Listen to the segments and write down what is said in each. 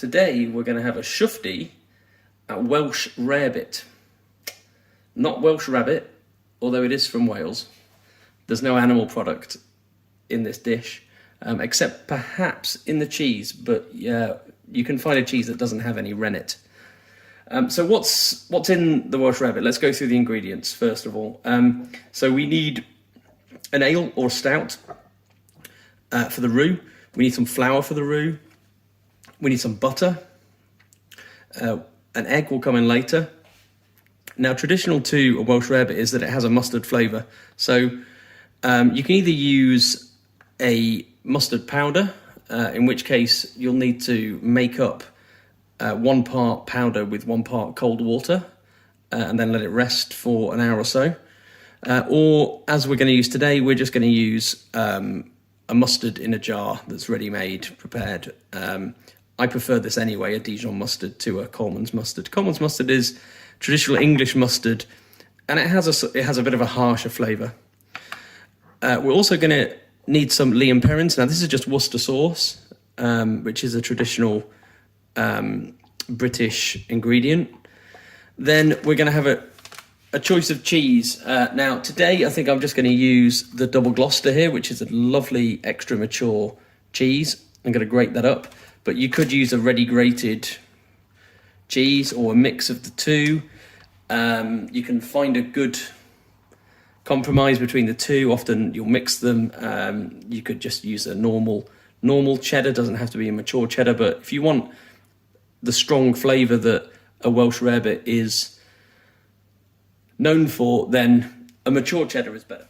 Today we're going to have a Shufti at Welsh Rarebit. Not Welsh Rabbit, although it is from Wales. There's no animal product in this dish, except perhaps in the cheese, but yeah, you can find a cheese that doesn't have any rennet. So what's in the Welsh Rarebit? Let's go through the ingredients first of all. So we need an ale or stout for the roux. We need some flour for the roux. We need some butter. An egg will come in later. Now, traditional to a Welsh Rarebit is that it has a mustard flavour. So you can either use a mustard powder, in which case you'll need to make up 1 part powder with 1 part cold water, and then let it rest for an hour or so. Or, as we're going to use today, we're just going to use a mustard in a jar that's ready-made, prepared. I prefer this anyway, a Dijon mustard to a Coleman's mustard. Coleman's mustard is traditional English mustard, and it has a bit of a harsher flavour. We're also going to need some Liam Perrins. Now, this is just Worcester sauce, which is a traditional British ingredient. Then we're going to have a choice of cheese. Now, today I think I'm just going to use the double Gloucester here, which is a lovely extra mature cheese. I'm going to grate that up, but you could use a ready grated cheese or a mix of the two. You can find a good compromise between the two. Often you'll mix them. You could just use a normal cheddar, doesn't have to be a mature cheddar, but if you want the strong flavour that a Welsh Rarebit is known for, then a mature cheddar is better.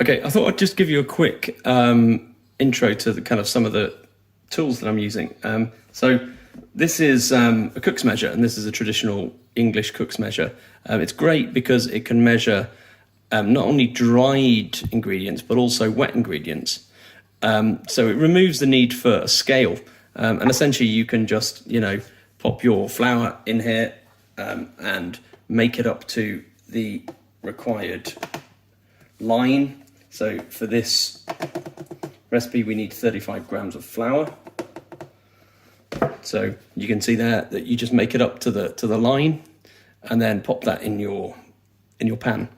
Okay, I thought I'd just give you a quick intro to the kind of some of the tools that I'm using. So this is a cook's measure, and this is a traditional English cook's measure. It's great because it can measure not only dried ingredients, but also wet ingredients. So it removes the need for a scale. And essentially you can just, pop your flour in here and make it up to the required line. So for this recipe, we need 35 grams of flour. So you can see there that you just make it up to the line and then pop that in your pan.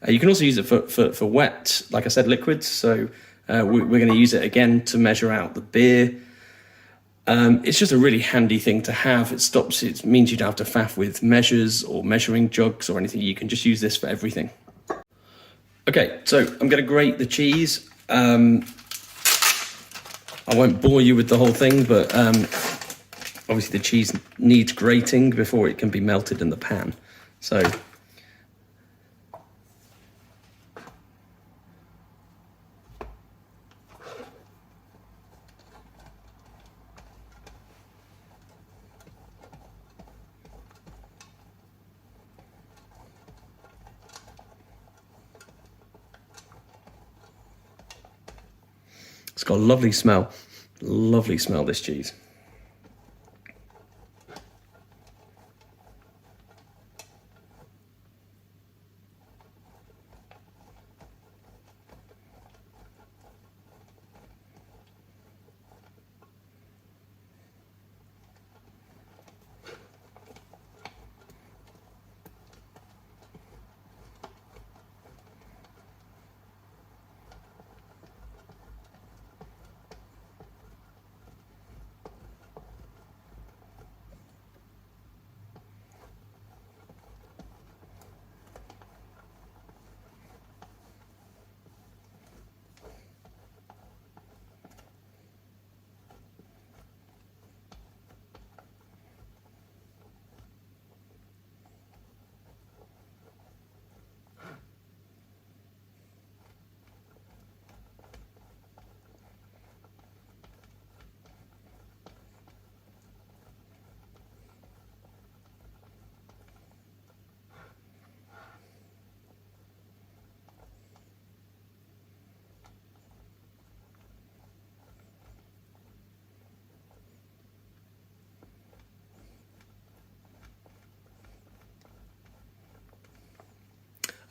You can also use it for wet, like I said, liquids. So we're going to use it again to measure out the beer. It's just a really handy thing to have. It means you don't have to faff with measures or measuring jugs or anything. You can just use this for everything. Okay, so I'm going to grate the cheese. I won't bore you with the whole thing, but obviously the cheese needs grating before it can be melted in the pan. So it's got a lovely smell, this cheese.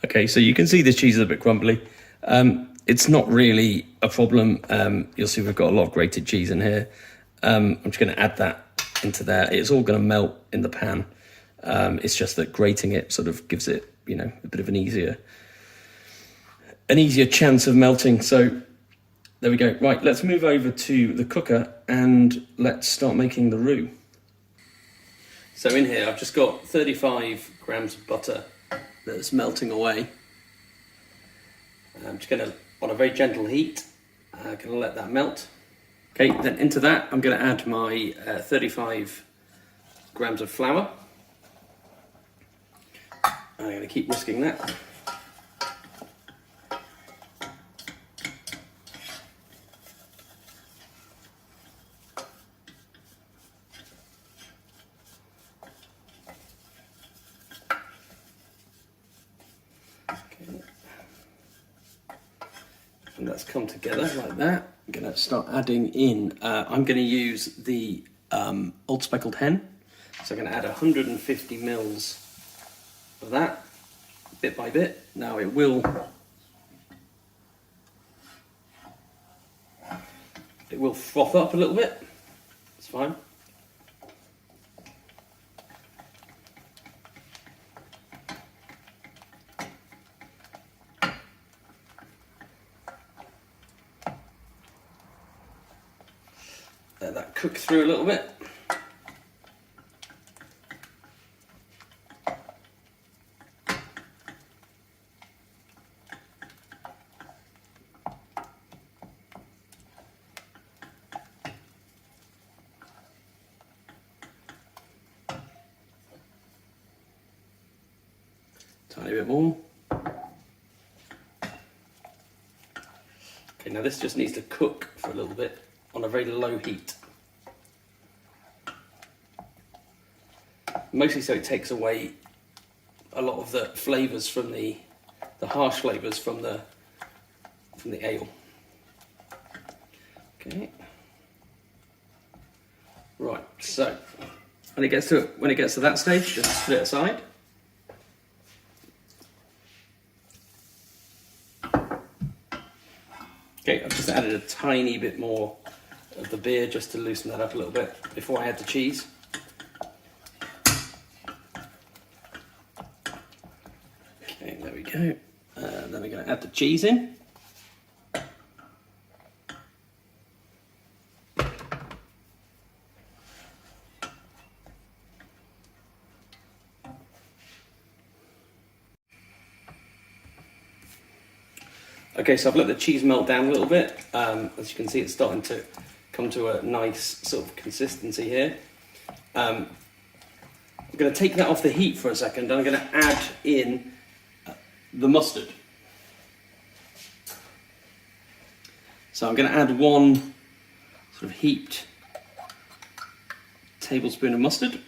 Okay, so you can see this cheese is a bit crumbly. It's not really a problem. You'll see we've got a lot of grated cheese in here. I'm just going to add that into there. It's all going to melt in the pan. It's just that grating it sort of gives it, you know, a bit of an easier chance of melting. So there we go. Right, let's move over to the cooker and let's start making the roux. So in here, I've just got 35 grams of butter that's melting away. I'm just going to, on a very gentle heat, going to let that melt. Okay, then into that, I'm going to add my 35 grams of flour. I'm going to keep whisking that. And that's come together like that. I'm going to start adding in, I'm going to use the old speckled hen. So I'm going to add 150 mils of that, bit by bit. Now it will froth up a little bit. It's fine. Let that cook through a little bit. Tiny bit more. Okay, now this just needs to cook for a little bit on a very low heat. Mostly so it takes away a lot of the flavours from the harsh flavours from the ale. Okay. Right, so when it gets to that stage, just put it aside. Okay, I've just added a tiny bit more of the beer just to loosen that up a little bit before I add the cheese. Okay, there we go. Then we're going to add the cheese in. Okay, so I've let the cheese melt down a little bit. As you can see, it's starting to come to a nice sort of consistency here. I'm going to take that off the heat for a second, and I'm going to add in the mustard. So I'm going to add one sort of heaped tablespoon of mustard.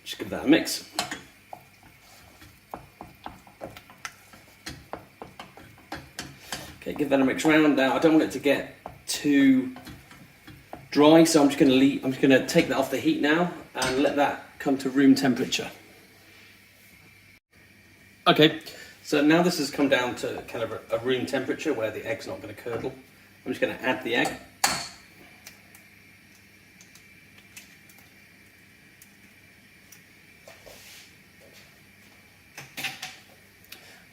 Just give that a mix. Okay, give that a mix round. Now I don't want it to get too dry, so I'm just going to take that off the heat now and let that come to room temperature. Okay, so now this has come down to kind of a room temperature where the egg's not going to curdle. I'm just going to add the egg.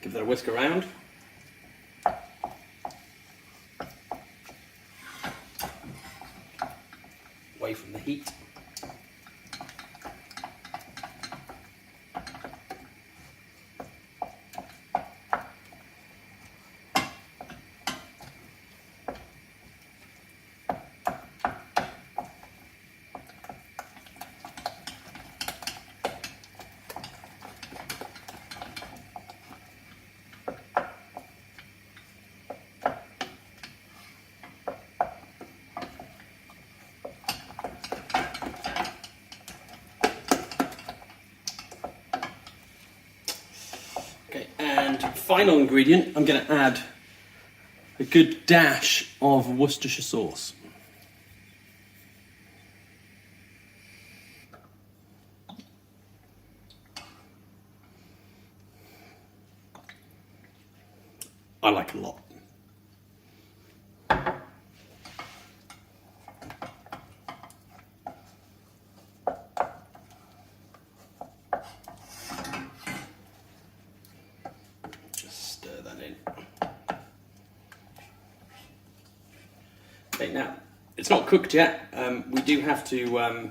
Give that a whisk around. Away from the heat. And final ingredient, I'm going to add a good dash of Worcestershire sauce. I like a lot. Just stir that in. Okay, now it's not cooked yet. We do have to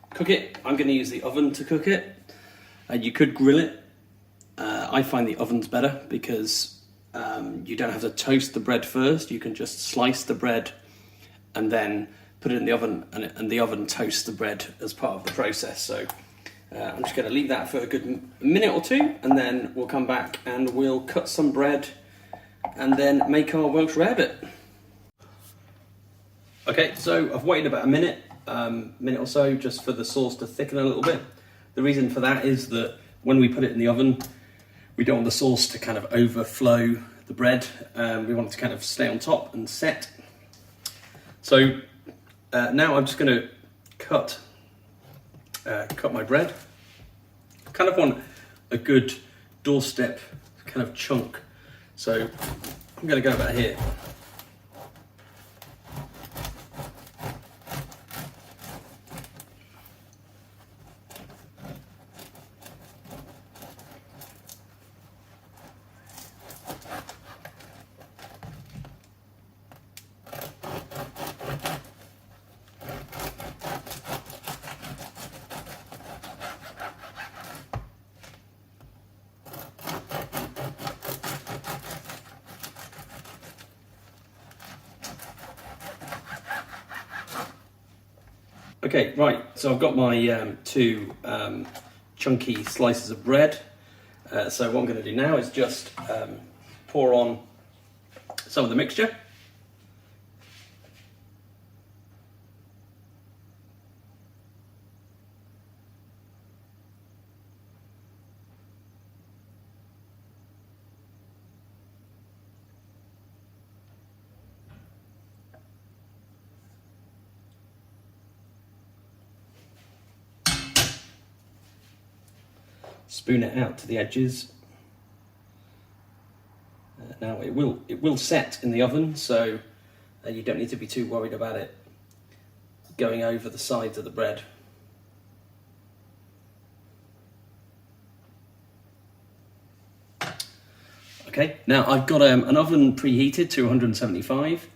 cook it. I'm going to use the oven to cook it. You could grill it. I find the oven's better because you don't have to toast the bread first. You can just slice the bread and then put it in the oven, and the oven toasts the bread as part of the process. So I'm just going to leave that for a good minute or two, and then we'll come back and we'll cut some bread and then make our Welsh rarebit. Okay, so I've waited about a minute or so just for the sauce to thicken a little bit. The reason for that is that when we put it in the oven, we don't want the sauce to kind of overflow the bread. We want it to kind of stay on top and set. So now I'm just going to cut my bread. I kind of want a good doorstep kind of chunk. So I'm going to go about here. Okay, right, so I've got my two chunky slices of bread. So what I'm going to do now is just pour on some of the mixture. Spoon it out to the edges. Now it will set in the oven, so you don't need to be too worried about it going over the sides of the bread. Okay, now I've got an oven preheated to 175,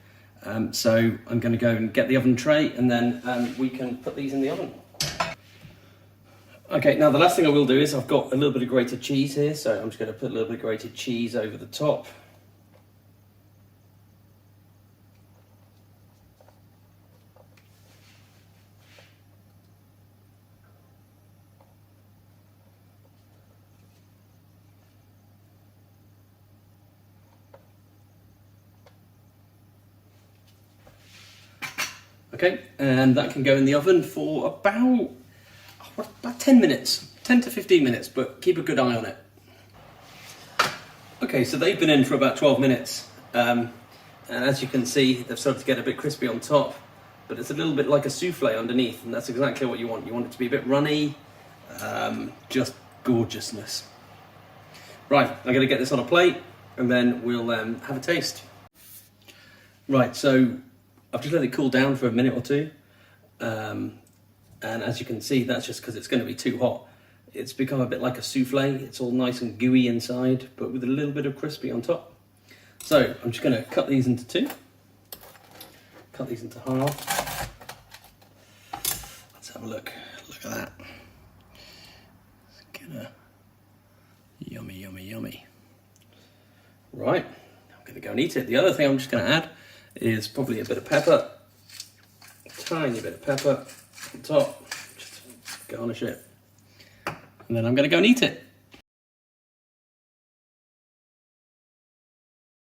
so I'm going to go and get the oven tray, and then we can put these in the oven. Okay, now the last thing I will do is I've got a little bit of grated cheese here, so I'm just going to put a little bit of grated cheese over the top. Okay, and that can go in the oven for about 10 minutes, 10 to 15 minutes, but keep a good eye on it. Okay, so they've been in for about 12 minutes, and as you can see, they've started to get a bit crispy on top, but it's a little bit like a souffle underneath, and that's exactly what you want. You want it to be a bit runny, just gorgeousness. Right, I'm going to get this on a plate, and then we'll have a taste. Right, so I've just let it cool down for a minute or two. And as you can see, that's just because it's going to be too hot. It's become a bit like a souffle. It's all nice and gooey inside, but with a little bit of crispy on top. So I'm just going to cut these into two. Cut these into half. Let's have a look. Look at that. It's gonna yummy, yummy, yummy. Right, I'm going to go and eat it. The other thing I'm just going to add is probably a bit of pepper. A tiny bit of pepper on top, just to garnish it. And then I'm going to go and eat it.